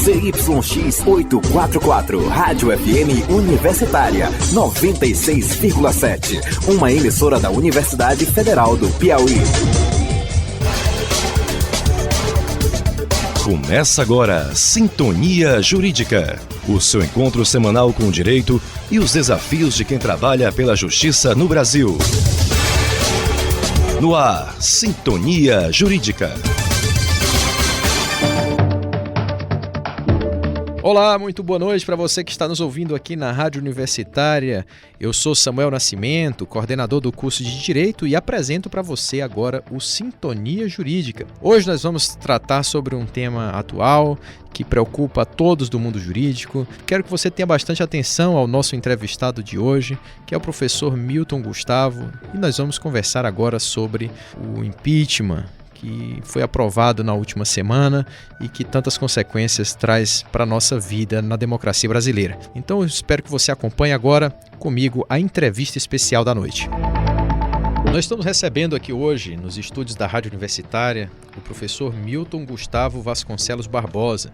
ZYX 844, Rádio FM Universitária 96,7. Uma emissora da Universidade Federal do Piauí. Começa agora Sintonia Jurídica, o seu encontro semanal com o direito e os desafios de quem trabalha pela justiça no Brasil. No ar, Sintonia Jurídica. Olá, muito boa noite para você que está nos ouvindo aqui na Rádio Universitária. Eu sou Samuel Nascimento, coordenador do curso de Direito, e apresento para você agora o Sintonia Jurídica. Hoje nós vamos tratar sobre um tema atual que preocupa a todos do mundo jurídico. Quero que você tenha bastante atenção ao nosso entrevistado de hoje, que é o professor Milton Gustavo, e nós vamos conversar agora sobre o impeachment, que foi aprovado na última semana e que tantas consequências traz para a nossa vida na democracia brasileira. Então eu espero que você acompanhe agora comigo a entrevista especial da noite. Nós estamos recebendo aqui hoje, nos estúdios da Rádio Universitária, o professor Milton Gustavo Vasconcelos Barbosa.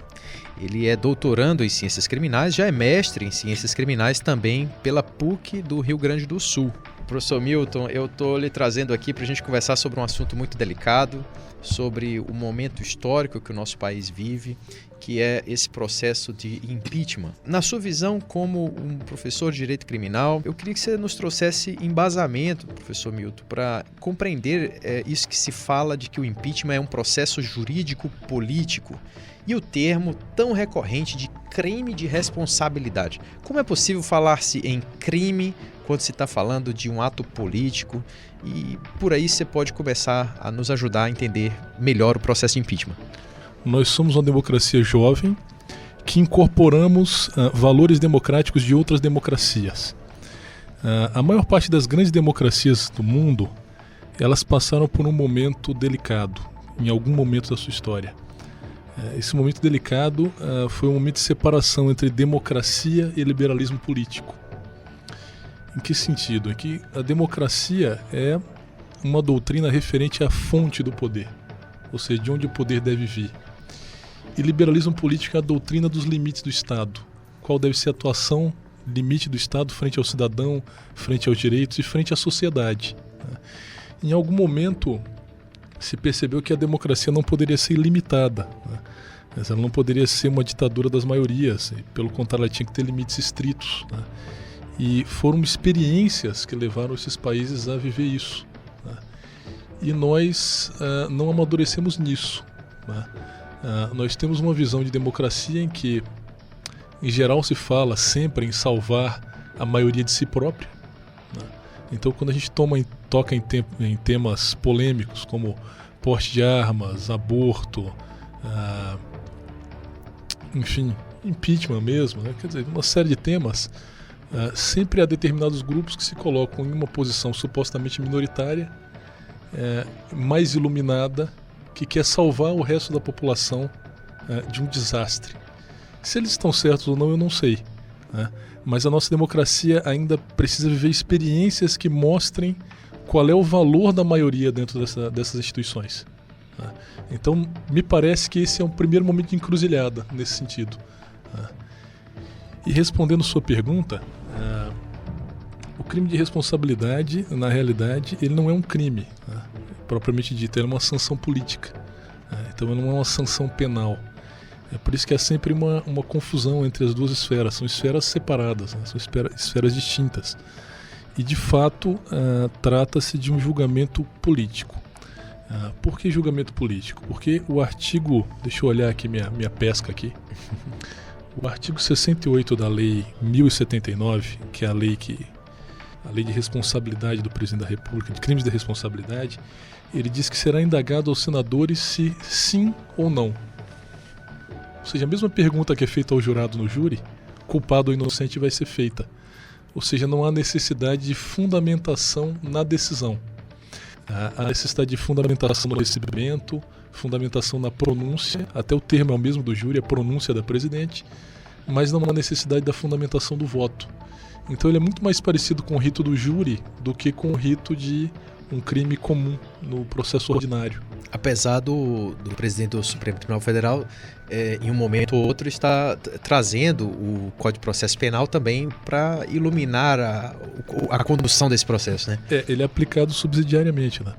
Ele é doutorando em Ciências Criminais, já é mestre em Ciências Criminais também pela PUC do Rio Grande do Sul. Professor Milton, eu estou lhe trazendo aqui para a gente conversar sobre um assunto muito delicado, sobre o momento histórico que o nosso país vive, que é esse processo de impeachment. Na sua visão como um professor de direito criminal, eu queria que você nos trouxesse embasamento, professor Milton, para compreender isso que se fala de que o impeachment é um processo jurídico político e o termo tão recorrente de crime de responsabilidade. Como é possível falar-se em crime quando se está falando de um ato político? E por aí você pode começar a nos ajudar a entender melhor o processo de impeachment. Nós somos uma democracia jovem que incorporamos valores democráticos de outras democracias. A maior parte das grandes democracias do mundo, elas passaram por um momento delicado, em algum momento da sua história. Esse momento delicado foi um momento de separação entre democracia e liberalismo político. Em que sentido? É que a democracia é uma doutrina referente à fonte do poder, ou seja, de onde o poder deve vir. E liberalismo político é a doutrina dos limites do Estado, qual deve ser a atuação, limite do Estado frente ao cidadão, frente aos direitos e frente à sociedade. Em algum momento se percebeu que a democracia não poderia ser ilimitada, ela não poderia ser uma ditadura das maiorias, pelo contrário, ela tinha que ter limites estritos. E foram experiências que levaram esses países a viver isso. E nós não amadurecemos nisso. Nós temos uma visão de democracia em que, em geral, se fala sempre em salvar a maioria de si própria. Então, quando a gente toca em temas polêmicos como porte de armas, aborto, enfim, impeachment mesmo, quer dizer, uma série de temas, sempre há determinados grupos que se colocam em uma posição supostamente minoritária, mais iluminada, que quer salvar o resto da população de um desastre. Se eles estão certos ou não, eu não sei. Mas a nossa democracia ainda precisa viver experiências que mostrem qual é o valor da maioria dentro dessas instituições. Então, me parece que esse é um primeiro momento de encruzilhada nesse sentido. E respondendo sua pergunta, o crime de responsabilidade, na realidade, ele não é um crime, propriamente dito, ele é uma sanção política. Então, ele não é uma sanção penal. É por isso que há sempre uma confusão entre as duas esferas. São esferas separadas, são esferas distintas. E, de fato, trata-se de um julgamento político. Por que julgamento político? Porque o artigo... Deixa eu olhar aqui minha pesca aqui. O artigo 68 da Lei 1079, que é a lei de responsabilidade do Presidente da República, de crimes de responsabilidade, ele diz que será indagado aos senadores se sim ou não. Ou seja, a mesma pergunta que é feita ao jurado no júri, culpado ou inocente, vai ser feita. Ou seja, não há necessidade de fundamentação na decisão. Há necessidade de fundamentação no recebimento, fundamentação na pronúncia, até o termo é o mesmo do júri, a pronúncia da presidente, mas não há necessidade da fundamentação do voto. Então ele é muito mais parecido com o rito do júri do que com o rito de um crime comum no processo ordinário. Apesar do presidente do Supremo Tribunal Federal, em um momento ou outro, está trazendo o Código de Processo Penal também para iluminar a condução desse processo, né? Ele é aplicado subsidiariamente, né?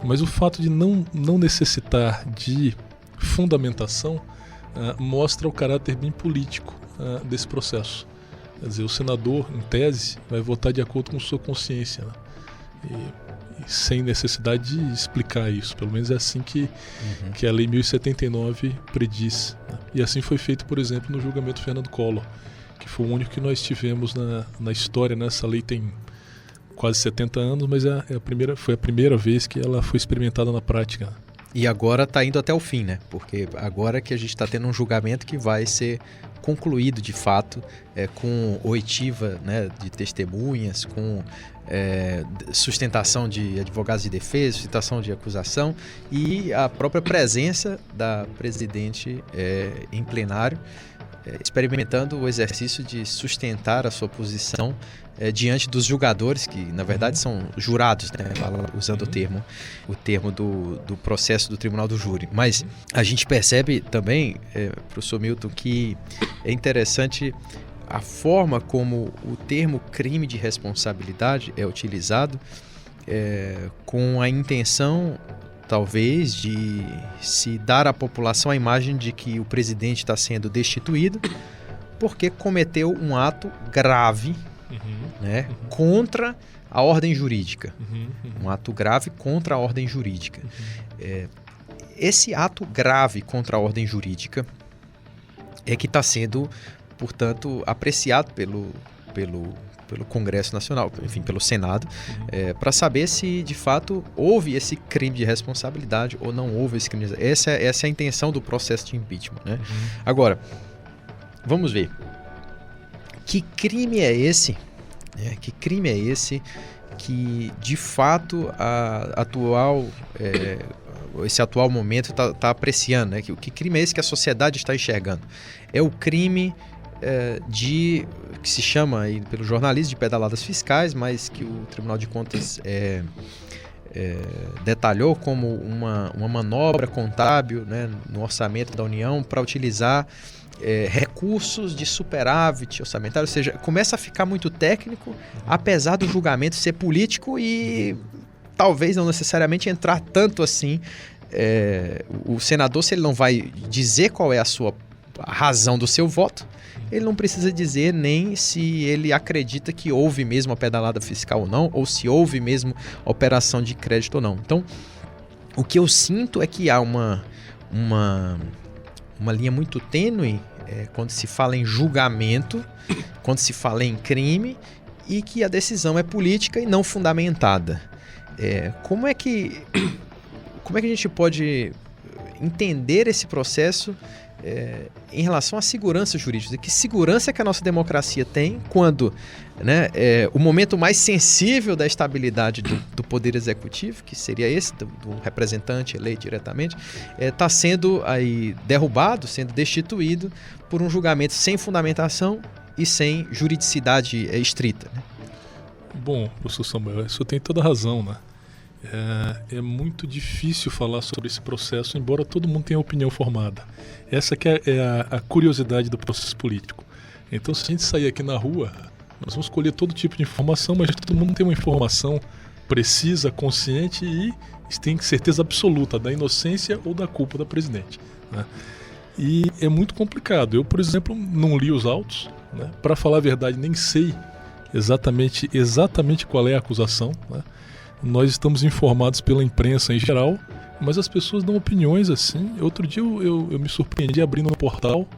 Mas o fato de não necessitar de fundamentação mostra o caráter bem político desse processo. Quer dizer, o senador, em tese, vai votar de acordo com sua consciência, né? E sem necessidade de explicar isso. Pelo menos é assim que a Lei 1079 prediz, né? E assim foi feito, por exemplo, no julgamento Fernando Collor, que foi o único que nós tivemos na história, né? Essa lei tem quase 70 anos, mas foi a primeira vez que ela foi experimentada na prática. E agora está indo até o fim, né? Porque agora que a gente está tendo um julgamento que vai ser concluído de fato, com oitiva, né, de testemunhas, com sustentação de advogados de defesa, sustentação de acusação e a própria presença da presidente em plenário, experimentando o exercício de sustentar a sua posição diante dos julgadores, que na verdade são jurados, né, usando o termo do processo do Tribunal do Júri. Mas a gente percebe também, professor Milton, que é interessante a forma como o termo crime de responsabilidade é utilizado, com a intenção, talvez, de se dar à população a imagem de que o presidente está sendo destituído porque cometeu um ato grave, né, contra a ordem jurídica. Um ato grave contra a ordem jurídica. Esse ato grave contra a ordem jurídica é que está sendo, portanto, apreciado pelo Congresso Nacional, enfim, pelo Senado, para saber se de fato houve esse crime de responsabilidade ou não houve esse crime. Essa é a intenção do processo de impeachment, né? Agora, vamos ver. Que crime é esse? Que crime é esse que de fato esse atual momento está apreciando, né? Que crime é esse que a sociedade está enxergando? É o crime que se chama aí, pelo jornalismo, de pedaladas fiscais, mas que o Tribunal de Contas detalhou como uma manobra contábil, né, no orçamento da União para utilizar recursos de superávit orçamentário, ou seja, começa a ficar muito técnico, apesar do julgamento ser político e talvez não necessariamente entrar tanto assim. O senador, se ele não vai dizer qual é a razão do seu voto, ele não precisa dizer nem se ele acredita que houve mesmo a pedalada fiscal ou não, ou se houve mesmo a operação de crédito ou não. Então, o que eu sinto é que há uma linha muito tênue quando se fala em julgamento, quando se fala em crime, e que a decisão é política e não fundamentada. Como é que a gente pode entender esse processo em relação à segurança jurídica? Que segurança que a nossa democracia tem quando, né, o momento mais sensível da estabilidade do poder executivo, que seria esse, do representante eleito diretamente, está sendo aí derrubado, sendo destituído por um julgamento sem fundamentação e sem juridicidade estrita, né? Bom, professor Samuel, isso tem toda a razão, né? É muito difícil falar sobre esse processo, embora todo mundo tenha opinião formada. Essa que é a curiosidade do processo político. Então, se a gente sair aqui na rua, nós vamos colher todo tipo de informação, mas todo mundo tem uma informação precisa, consciente e tem certeza absoluta da inocência ou da culpa da presidente, né? E é muito complicado. Eu, por exemplo, não li os autos, né? Para falar a verdade, nem sei exatamente qual é a acusação, né? Nós estamos informados pela imprensa em geral, mas as pessoas dão opiniões assim. Outro dia eu me surpreendi abrindo um portal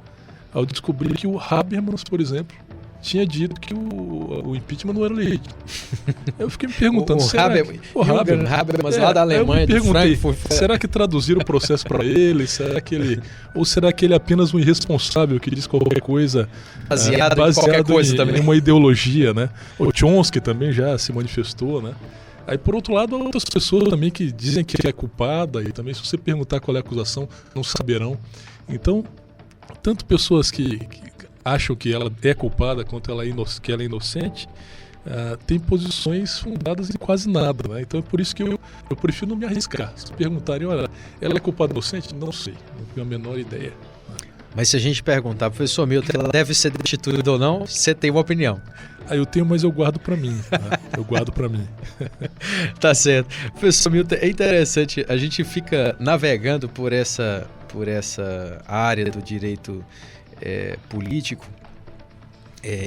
ao descobrir que o Habermas, por exemplo, tinha dito que o impeachment não era legítimo. Eu fiquei me perguntando, Habermas lá da Alemanha, de Frankfurt. Será que traduziram o processo para ele? Será que ele é apenas um irresponsável que diz qualquer coisa baseado em qualquer coisa também, em uma ideologia, né? O Chomsky também já se manifestou, né? Aí, por outro lado, há outras pessoas também que dizem que é culpada e também, se você perguntar qual é a acusação, não saberão. Então, tanto pessoas que acham que ela é culpada quanto que ela é inocente, tem posições fundadas em quase nada, né? Então é por isso que eu prefiro não me arriscar. Se perguntarem, olha, ela é culpada inocente? Não sei, não tenho a menor ideia. Mas se a gente perguntar, professor Milton, ela deve ser destituída ou não, você tem uma opinião. Eu tenho, mas eu guardo para mim. Né? Eu guardo para mim. Tá certo. Professor Milton, é interessante, a gente fica navegando por essa área do direito político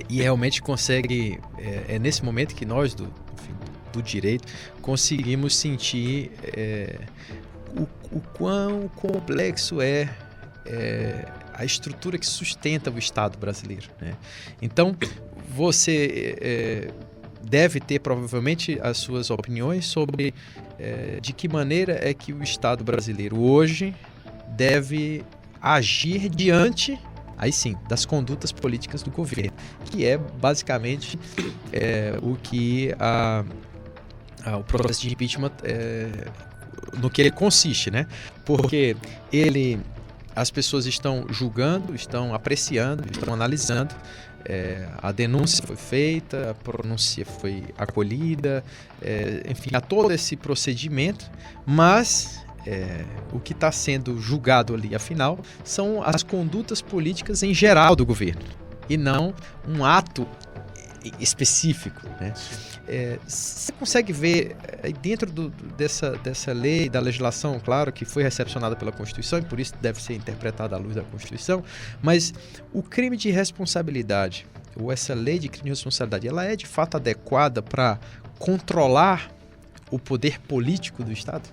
e realmente consegue, nesse momento que nós do direito conseguimos sentir o quão complexo é a estrutura que sustenta o Estado brasileiro, né? Então, você deve ter provavelmente as suas opiniões sobre de que maneira é que o Estado brasileiro hoje deve agir diante, aí sim, das condutas políticas do governo, que é basicamente o que o processo de impeachment, no que ele consiste, né? Porque as pessoas estão julgando, estão apreciando, estão analisando, a denúncia foi feita, a pronúncia foi acolhida, enfim, há todo esse procedimento, mas o que está sendo julgado ali, afinal, são as condutas políticas em geral do governo, e não um ato específico, né? Você consegue ver dentro dessa lei, da legislação, claro, que foi recepcionada pela Constituição e por isso deve ser interpretada à luz da Constituição, mas o crime de responsabilidade, ou essa lei de crime de responsabilidade, ela é de fato adequada para controlar o poder político do Estado?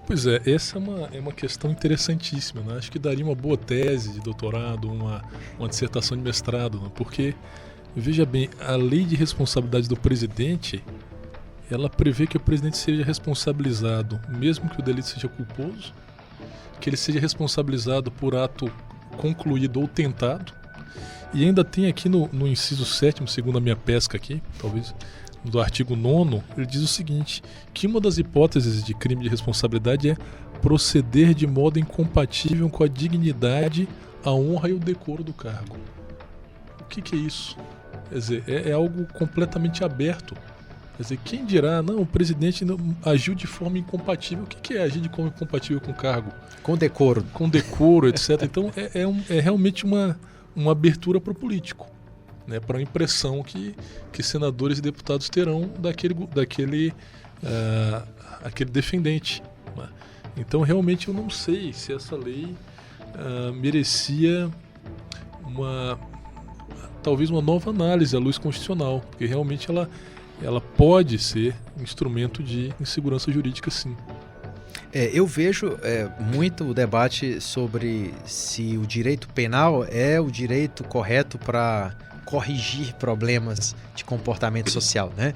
Pois é, essa é uma questão interessantíssima, né? Acho que daria uma boa tese de doutorado, uma dissertação de mestrado, né? Porque, veja bem, a lei de responsabilidade do presidente, ela prevê que o presidente seja responsabilizado, mesmo que o delito seja culposo, que ele seja responsabilizado por ato concluído ou tentado, e ainda tem aqui no inciso 7º, segundo a minha pesca aqui, talvez do artigo 9º, ele diz o seguinte, que uma das hipóteses de crime de responsabilidade é proceder de modo incompatível com a dignidade, a honra e o decoro do cargo. O que é isso? Quer dizer, é algo completamente aberto. Quer dizer, quem dirá, não, o presidente agiu de forma incompatível. O que é agir de forma incompatível com o cargo? Com decoro. Com decoro, etc. Então, é realmente uma abertura para o político, né, para a impressão que senadores e deputados terão daquele defendente. Né? Então, realmente, eu não sei se essa lei merecia talvez uma nova análise à luz constitucional, porque realmente ela pode ser um instrumento de insegurança jurídica, sim. Eu vejo muito o debate sobre se o direito penal é o direito correto para corrigir problemas de comportamento social, né?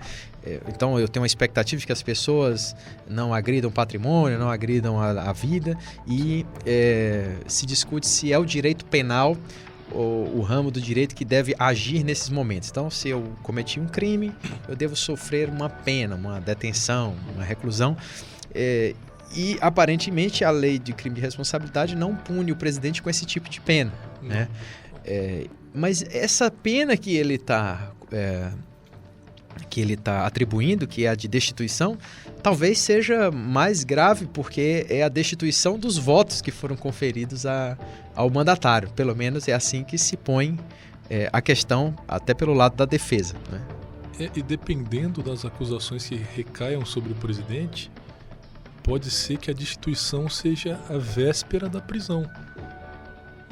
Então eu tenho uma expectativa de que as pessoas não agridam o patrimônio, não agridam a vida, e se discute se é o direito penal o ramo do direito que deve agir nesses momentos. Então, se eu cometi um crime, eu devo sofrer uma pena, uma detenção, uma reclusão. E, aparentemente, a lei de crime de responsabilidade não pune o presidente com esse tipo de pena, né? Mas essa pena que ele está atribuindo, que é a de destituição, talvez seja mais grave, porque é a destituição dos votos que foram conferidos ao mandatário. Pelo menos é assim que se põe a questão, até pelo lado da defesa, né? E dependendo das acusações que recaiam sobre o presidente, pode ser que a destituição seja a véspera da prisão.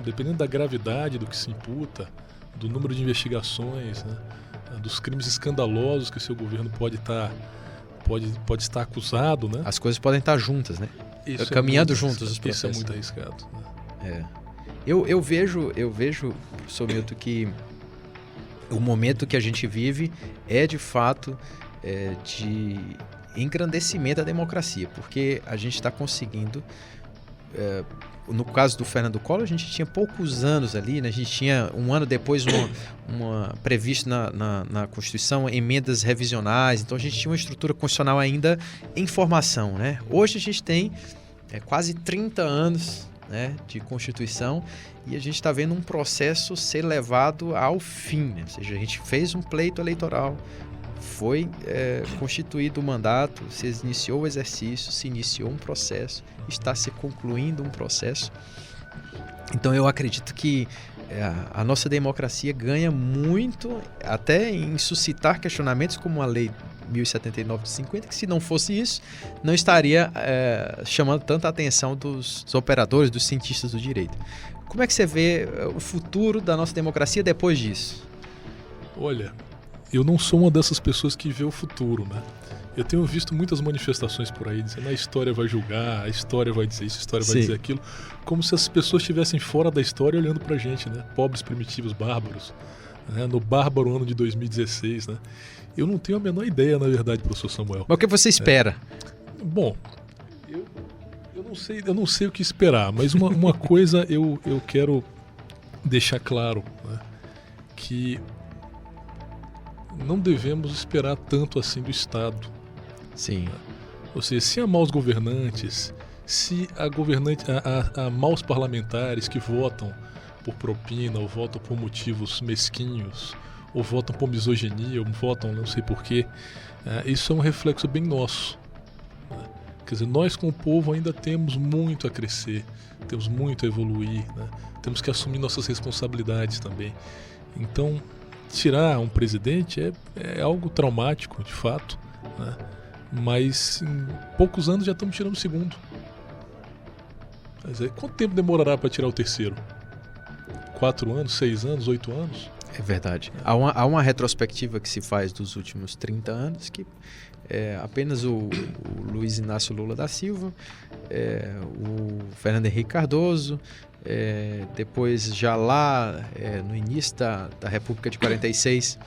Dependendo da gravidade do que se imputa, do número de investigações, né, dos crimes escandalosos que o seu governo pode estar acusado, né? As coisas podem estar juntas, né? Caminhando juntos os processos. Isso é muito arriscado, né? Eu vejo, professor Milton, que o momento que a gente vive é de fato de engrandecimento da democracia, porque a gente está conseguindo, no caso do Fernando Collor, a gente tinha poucos anos ali, né? A gente tinha um ano depois previsto na Constituição emendas revisionais, então a gente tinha uma estrutura constitucional ainda em formação, né? Hoje a gente tem quase 30 anos né, de Constituição, e a gente está vendo um processo ser levado ao fim, né? Ou seja, a gente fez um pleito eleitoral, foi constituído o mandato, se iniciou o exercício, se iniciou um processo, está se concluindo um processo. Então eu acredito que a nossa democracia ganha muito até em suscitar questionamentos como a Lei 1079 de 50, que se não fosse isso, não estaria chamando tanta atenção dos operadores, dos cientistas do direito. Como é que você vê o futuro da nossa democracia depois disso? Olha, eu não sou uma dessas pessoas que vê o futuro, né? Eu tenho visto muitas manifestações por aí dizendo a história vai julgar, a história vai dizer isso, a história vai dizer aquilo, como se as pessoas estivessem fora da história olhando pra gente, né? Pobres, primitivos, bárbaros, né? No bárbaro ano de 2016, né? Eu não tenho a menor ideia, na verdade, professor Samuel. Mas o que você espera? Bom, eu não sei o que esperar, mas uma coisa eu quero deixar claro, né? Que não devemos esperar tanto assim do Estado. Sim. Ou seja, se há maus governantes, se há maus parlamentares que votam por propina, ou votam por motivos mesquinhos, ou votam por misoginia, ou votam não sei porquê, isso é um reflexo bem nosso. Né? Quer dizer, nós como povo ainda temos muito a crescer, temos muito a evoluir, né? Temos que assumir nossas responsabilidades também. Então, tirar um presidente é algo traumático, de fato, né? Mas em poucos anos já estamos tirando o segundo. Quer dizer, quanto tempo demorará para tirar o terceiro? 4 anos, 6 anos, 8 anos? É verdade. Há uma retrospectiva que se faz dos últimos 30 anos que apenas o Luiz Inácio Lula da Silva, o Fernando Henrique Cardoso, depois já lá no início da República de 46,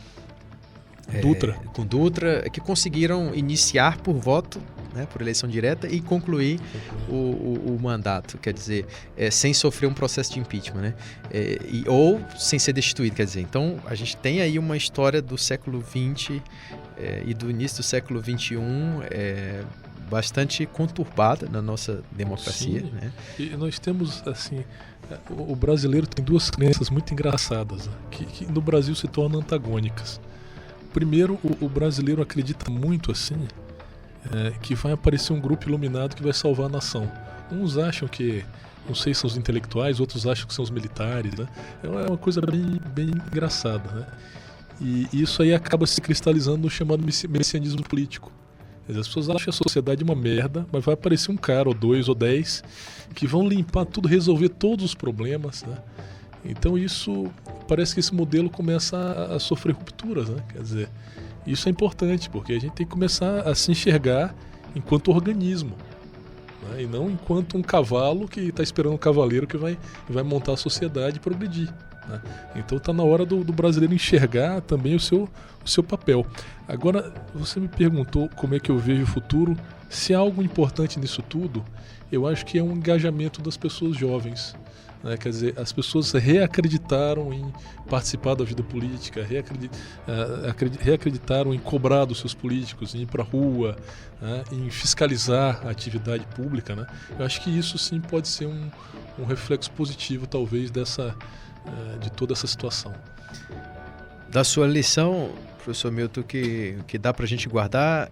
com Dutra, que conseguiram iniciar por voto, né, por eleição direta e concluir o mandato, quer dizer, sem sofrer um processo de impeachment, né, ou sem ser destituído, quer dizer. Então a gente tem aí uma história do século XX e do início do século XXI bastante conturbada na nossa democracia. Sim, né? E nós temos, assim, o brasileiro tem duas crenças muito engraçadas, né, que no Brasil se tornam antagônicas. Primeiro, o brasileiro acredita muito assim, que vai aparecer um grupo iluminado que vai salvar a nação. Uns acham que, não sei se são os intelectuais, outros acham que são os militares, né? É uma coisa bem engraçada, né? E isso aí acaba se cristalizando no chamado messianismo político. As pessoas acham a sociedade uma merda, mas vai aparecer um cara, ou 2, ou 10, que vão limpar tudo, resolver todos os problemas, né? Então isso, parece que esse modelo começa a sofrer rupturas, né? Quer dizer, isso é importante, porque a gente tem que começar a se enxergar enquanto organismo, né? E não enquanto um cavalo que está esperando um cavaleiro que vai montar a sociedade e progredir, né? Então está na hora do brasileiro enxergar também o seu papel. Agora, você me perguntou como é que eu vejo o futuro. Se há algo importante nisso tudo, eu acho que é um engajamento das pessoas jovens. Quer dizer, as pessoas reacreditaram em participar da vida política, reacreditaram em cobrar dos seus políticos, em ir para a rua, em fiscalizar a atividade pública, né? Eu acho que isso sim pode ser um reflexo positivo, talvez, de toda essa situação. Da sua lição, professor Milton, que dá para a gente guardar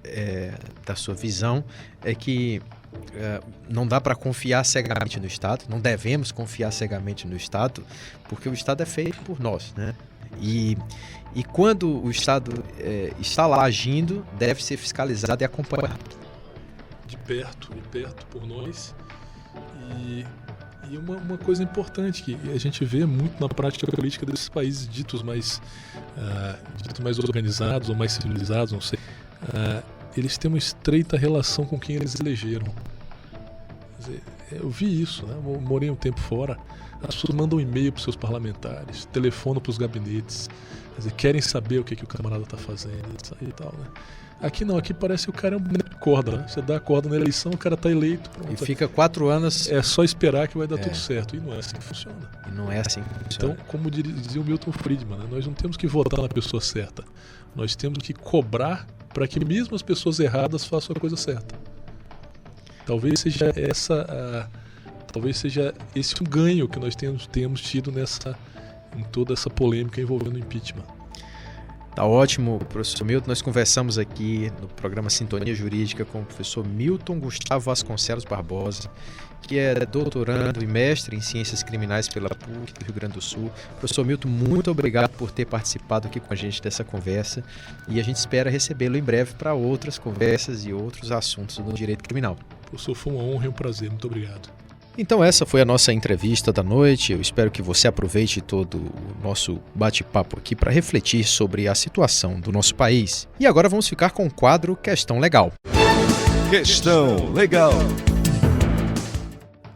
da sua visão é que não dá para confiar cegamente no Estado, não devemos confiar cegamente no Estado, porque o Estado é feito por nós, né? E quando o Estado está lá agindo, deve ser fiscalizado e acompanhado. De perto por nós. E uma coisa importante que a gente vê muito na prática política desses países ditos mais organizados ou mais civilizados, não sei, eles têm uma estreita relação com quem eles elegeram. Quer dizer, eu vi isso, né? Eu morei um tempo fora. As pessoas mandam e-mail para os seus parlamentares, telefonam para os gabinetes, quer dizer, querem saber o que o camarada está fazendo e tal, né? Aqui não, aqui parece que o cara é um boneco de corda, né? Você dá a corda na eleição, o cara está eleito. Pronto. E fica 4 anos... É só esperar que vai dar tudo certo. E não é assim que funciona. Então, como dizia o Milton Friedman, né? Nós não temos que votar na pessoa certa. Nós temos que cobrar para que mesmo as pessoas erradas façam a coisa certa. Talvez seja essa Talvez seja esse um ganho que nós tenhamos tido em toda essa polêmica envolvendo o impeachment. Tá ótimo, professor Milton. Nós conversamos aqui no programa Sintonia Jurídica com o professor Milton Gustavo Vasconcelos Barbosa, que é doutorando e mestre em Ciências Criminais pela PUC do Rio Grande do Sul. Professor Milton, muito obrigado por ter participado aqui com a gente dessa conversa e a gente espera recebê-lo em breve para outras conversas e outros assuntos do direito criminal. Professor, foi uma honra e um prazer. Muito obrigado. Então essa foi a nossa entrevista da noite. Eu espero que você aproveite todo o nosso bate-papo aqui para refletir sobre a situação do nosso país. E agora vamos ficar com o quadro Questão Legal. Questão Legal.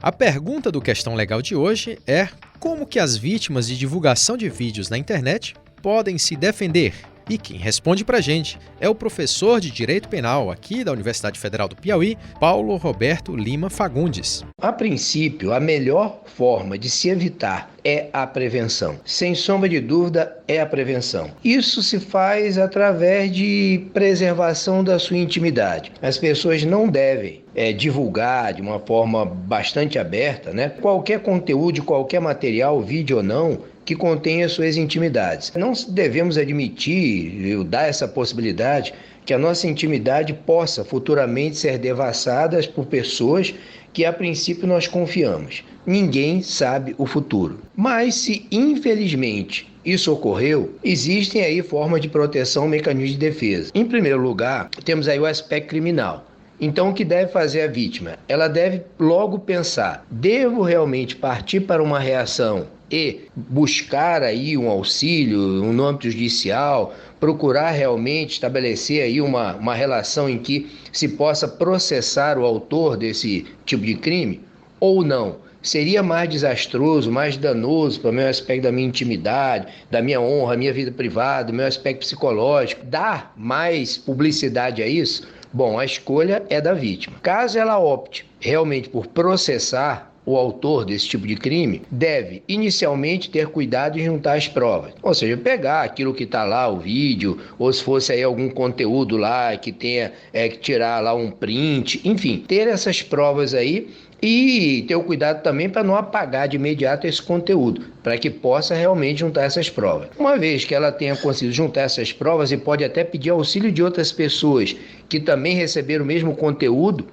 A pergunta do Questão Legal de hoje é: como que as vítimas de divulgação de vídeos na internet podem se defender? E quem responde pra gente é o professor de Direito Penal aqui da Universidade Federal do Piauí, Paulo Roberto Lima Fagundes. A princípio, a melhor forma de se evitar é a prevenção. Sem sombra de dúvida, é a prevenção. Isso se faz através de preservação da sua intimidade. As pessoas não devem divulgar de uma forma bastante aberta, qualquer conteúdo, qualquer material, vídeo ou não, que contenha suas intimidades. Não devemos admitir, dar essa possibilidade, que a nossa intimidade possa futuramente ser devassada por pessoas que a princípio nós confiamos. Ninguém sabe o futuro. Mas se infelizmente isso ocorreu, existem aí formas de proteção, mecanismos de defesa. Em primeiro lugar, temos aí o aspecto criminal. Então, o que deve fazer a vítima? Ela deve logo pensar: devo realmente partir para uma reação e buscar aí um auxílio no âmbito judicial, procurar realmente estabelecer aí uma relação em que se possa processar o autor desse tipo de crime ou não? Seria mais desastroso, mais danoso para o meu aspecto da minha intimidade, da minha honra, minha vida privada, do meu aspecto psicológico, dar mais publicidade a isso? Bom, a escolha é da vítima. Caso ela opte realmente por processar o autor desse tipo de crime, deve inicialmente ter cuidado em juntar as provas. Ou seja, pegar aquilo que está lá, o vídeo, ou se fosse aí algum conteúdo lá que tenha que tirar lá um print, enfim, ter essas provas aí e ter o cuidado também para não apagar de imediato esse conteúdo, para que possa realmente juntar essas provas. Uma vez que ela tenha conseguido juntar essas provas, e pode até pedir auxílio de outras pessoas que também receberam o mesmo conteúdo,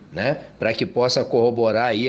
para que possa corroborar aí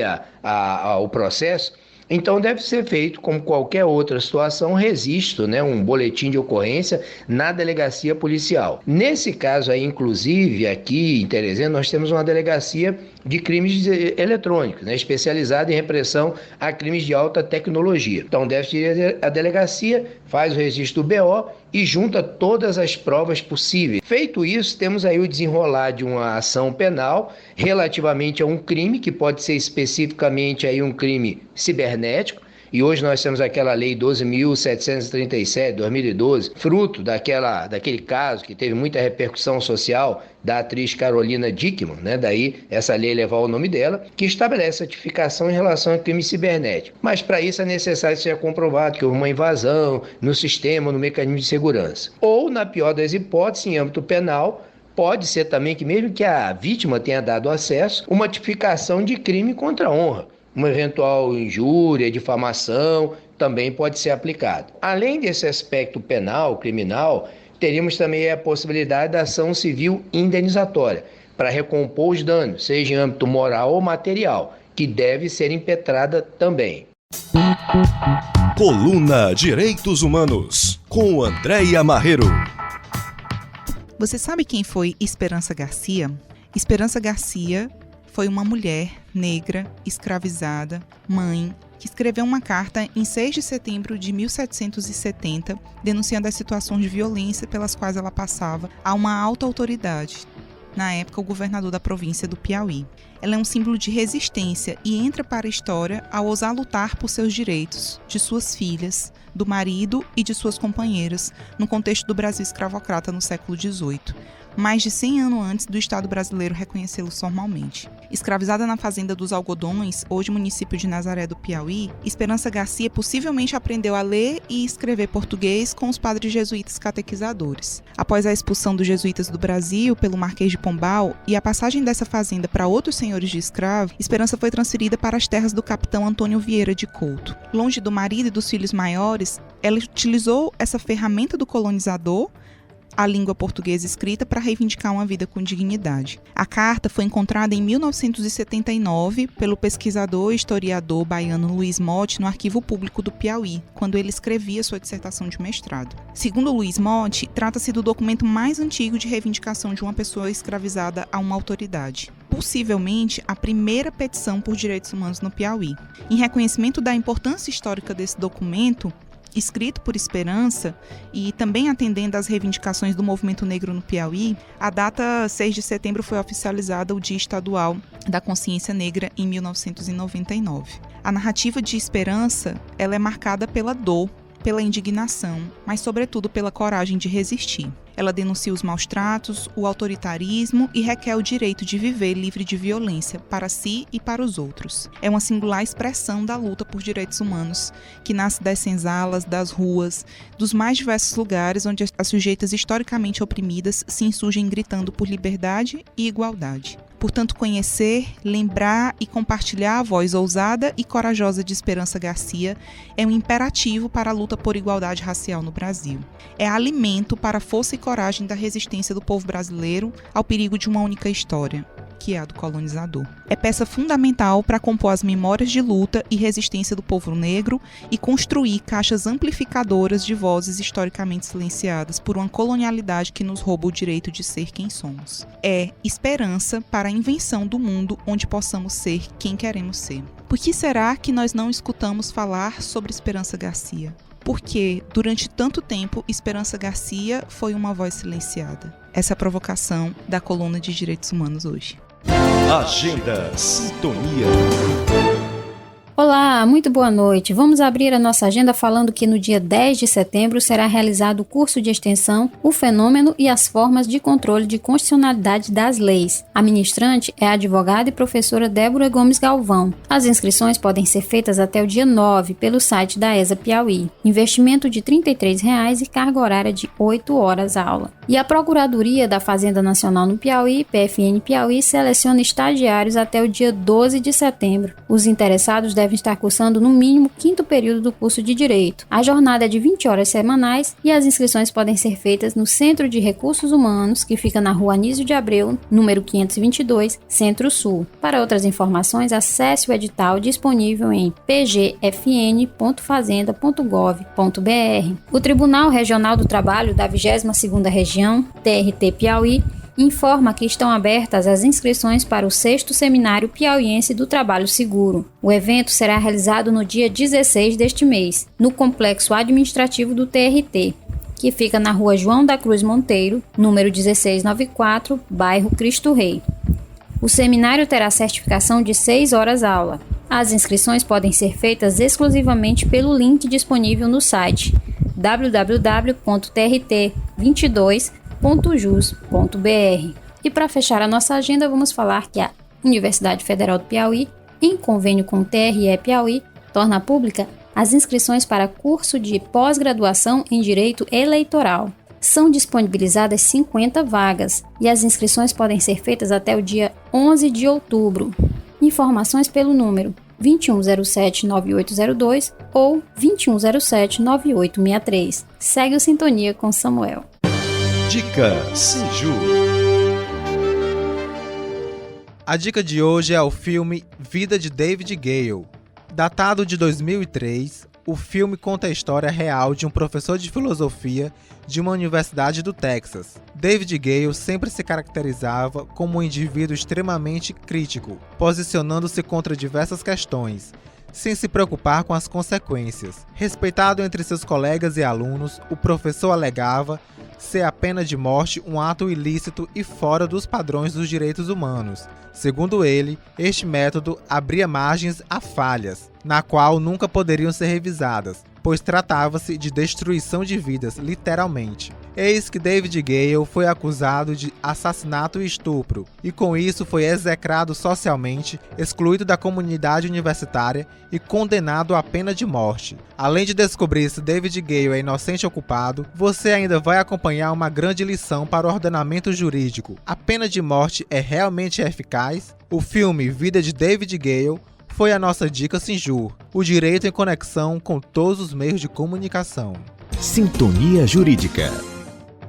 o processo. Então deve ser feito, como qualquer outra situação, registro, um boletim de ocorrência na delegacia policial. Nesse caso aí, inclusive, aqui em Teresina, nós temos uma delegacia de crimes eletrônicos, especializada em repressão a crimes de alta tecnologia. Então deve ir à delegacia, faz o registro do BO e junta todas as provas possíveis. Feito isso, temos aí o desenrolar de uma ação penal relativamente a um crime, que pode ser especificamente aí um crime cibernético. E hoje nós temos aquela lei 12.737, 2012, fruto daquele caso que teve muita repercussão social da atriz Carolina Dickmann, daí essa lei levar o nome dela, que estabelece a tipificação em relação a crime cibernético. Mas para isso é necessário que seja comprovado que houve uma invasão no sistema, no mecanismo de segurança. Ou, na pior das hipóteses, em âmbito penal, pode ser também que, mesmo que a vítima tenha dado acesso, uma tipificação de crime contra a honra. Uma eventual injúria, difamação, também pode ser aplicado. Além desse aspecto penal, criminal, teríamos também a possibilidade da ação civil indenizatória, para recompor os danos, seja em âmbito moral ou material, que deve ser impetrada também. Coluna Direitos Humanos, com Andréia Marreiro. Você sabe quem foi Esperança Garcia? Esperança Garcia foi uma mulher negra, escravizada, mãe, que escreveu uma carta em 6 de setembro de 1770, denunciando as situações de violência pelas quais ela passava a uma alta autoridade, na época o governador da província do Piauí. Ela é um símbolo de resistência e entra para a história ao ousar lutar por seus direitos, de suas filhas, do marido e de suas companheiras, no contexto do Brasil escravocrata no século XVIII. mais de 100 anos antes do Estado brasileiro reconhecê-los formalmente. Escravizada na fazenda dos Algodões, hoje município de Nazaré do Piauí, Esperança Garcia possivelmente aprendeu a ler e escrever português com os padres jesuítas catequizadores. Após a expulsão dos jesuítas do Brasil pelo Marquês de Pombal e a passagem dessa fazenda para outros senhores de escravo, Esperança foi transferida para as terras do capitão Antônio Vieira de Couto. Longe do marido e dos filhos maiores, ela utilizou essa ferramenta do colonizador, a língua portuguesa escrita, para reivindicar uma vida com dignidade. A carta foi encontrada em 1979 pelo pesquisador e historiador baiano Luiz Motti no Arquivo Público do Piauí, quando ele escrevia sua dissertação de mestrado. Segundo Luiz Motti, trata-se do documento mais antigo de reivindicação de uma pessoa escravizada a uma autoridade. Possivelmente a primeira petição por direitos humanos no Piauí. Em reconhecimento da importância histórica desse documento, escrito por Esperança e também atendendo às reivindicações do movimento negro no Piauí, a data 6 de setembro foi oficializada o Dia Estadual da Consciência Negra em 1999. A narrativa de Esperança, ela é marcada pela dor, pela indignação, mas sobretudo pela coragem de resistir. Ela denuncia os maus tratos, o autoritarismo e requer o direito de viver livre de violência para si e para os outros. É uma singular expressão da luta por direitos humanos, que nasce das senzalas, das ruas, dos mais diversos lugares onde as sujeitas historicamente oprimidas se insurgem gritando por liberdade e igualdade. Portanto, conhecer, lembrar e compartilhar a voz ousada e corajosa de Esperança Garcia é um imperativo para a luta por igualdade racial no Brasil. É alimento para a força e coragem da resistência do povo brasileiro ao perigo de uma única história, que é a do colonizador. É peça fundamental para compor as memórias de luta e resistência do povo negro e construir caixas amplificadoras de vozes historicamente silenciadas por uma colonialidade que nos rouba o direito de ser quem somos. É esperança para a invenção do mundo onde possamos ser quem queremos ser. Por que será que nós não escutamos falar sobre Esperança Garcia? Porque, durante tanto tempo, Esperança Garcia foi uma voz silenciada. Essa é a provocação da coluna de Direitos Humanos hoje. Agenda Sintonia. Olá, muito boa noite. Vamos abrir a nossa agenda falando que no dia 10 de setembro será realizado o curso de extensão O Fenômeno e as Formas de Controle de Constitucionalidade das Leis. A ministrante é a advogada e professora Débora Gomes Galvão. As inscrições podem ser feitas até o dia 9 pelo site da ESA Piauí. Investimento de R$ 33,00 e carga horária de 8 horas aula. E a Procuradoria da Fazenda Nacional no Piauí, PFN Piauí, seleciona estagiários até o dia 12 de setembro. Os interessados devem estar cursando no mínimo o 5º período do curso de Direito. A jornada é de 20 horas semanais e as inscrições podem ser feitas no Centro de Recursos Humanos, que fica na Rua Anísio de Abreu, número 522, Centro-Sul. Para outras informações, acesse o edital disponível em pgfn.fazenda.gov.br. O Tribunal Regional do Trabalho da 22ª Região, TRT Piauí, informa que estão abertas as inscrições para o 6º Seminário Piauiense do Trabalho Seguro. O evento será realizado no dia 16 deste mês, no Complexo Administrativo do TRT, que fica na Rua João da Cruz Monteiro, número 1694, bairro Cristo Rei. O seminário terá certificação de 6 horas aula. As inscrições podem ser feitas exclusivamente pelo link disponível no site www.trt22.jus.br. E para fechar a nossa agenda, vamos falar que a Universidade Federal do Piauí, em convênio com o TRE Piauí, torna pública as inscrições para curso de pós-graduação em Direito Eleitoral. São disponibilizadas 50 vagas e as inscrições podem ser feitas até o dia 11 de outubro. Informações pelo número 2107-9802 ou 2107-9863. Segue o Sintonia com Samuel. Dica Siju. A dica de hoje é o filme Vida de David Gale. Datado de 2003, o filme conta a história real de um professor de filosofia de uma universidade do Texas. David Gale sempre se caracterizava como um indivíduo extremamente crítico, posicionando-se contra diversas questões, sem se preocupar com as consequências. Respeitado entre seus colegas e alunos, o professor alegava ser a pena de morte um ato ilícito e fora dos padrões dos direitos humanos. Segundo ele, este método abria margens a falhas, na qual nunca poderiam ser revisadas. pois tratava-se de destruição de vidas, literalmente. Eis que David Gale foi acusado de assassinato e estupro, e com isso foi execrado socialmente, excluído da comunidade universitária e condenado à pena de morte. Além de descobrir se David Gale é inocente ou culpado, você ainda vai acompanhar uma grande lição para o ordenamento jurídico. A pena de morte é realmente eficaz? O filme Vida de David Gale foi a nossa dica Sinjur, o direito em conexão com todos os meios de comunicação. Sintonia Jurídica.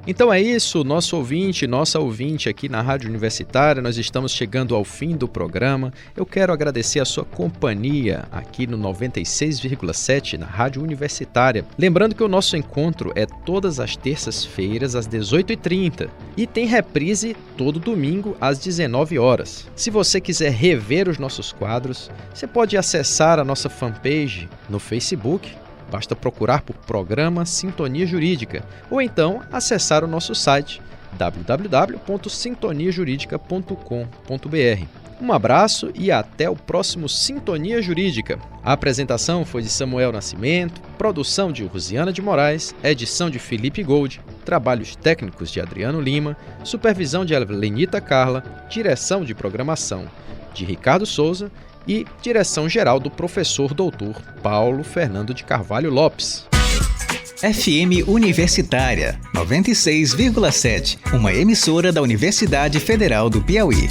Então é isso, nosso ouvinte, nossa ouvinte aqui na Rádio Universitária, nós estamos chegando ao fim do programa. Eu quero agradecer a sua companhia aqui no 96,7 na Rádio Universitária. Lembrando que o nosso encontro é todas as terças-feiras às 18h30 e tem reprise todo domingo às 19 horas. Se você quiser rever os nossos quadros, você pode acessar a nossa fanpage no Facebook. Basta procurar por programa Sintonia Jurídica ou então acessar o nosso site www.sintoniajuridica.com.br. Um abraço e até o próximo Sintonia Jurídica. A apresentação foi de Samuel Nascimento, produção de Rosiana de Moraes, edição de Felipe Gold, trabalhos técnicos de Adriano Lima, supervisão de Lenita Carla, direção de programação de Ricardo Souza e direção-geral do professor doutor Paulo Fernando de Carvalho Lopes. FM Universitária 96,7, uma emissora da Universidade Federal do Piauí.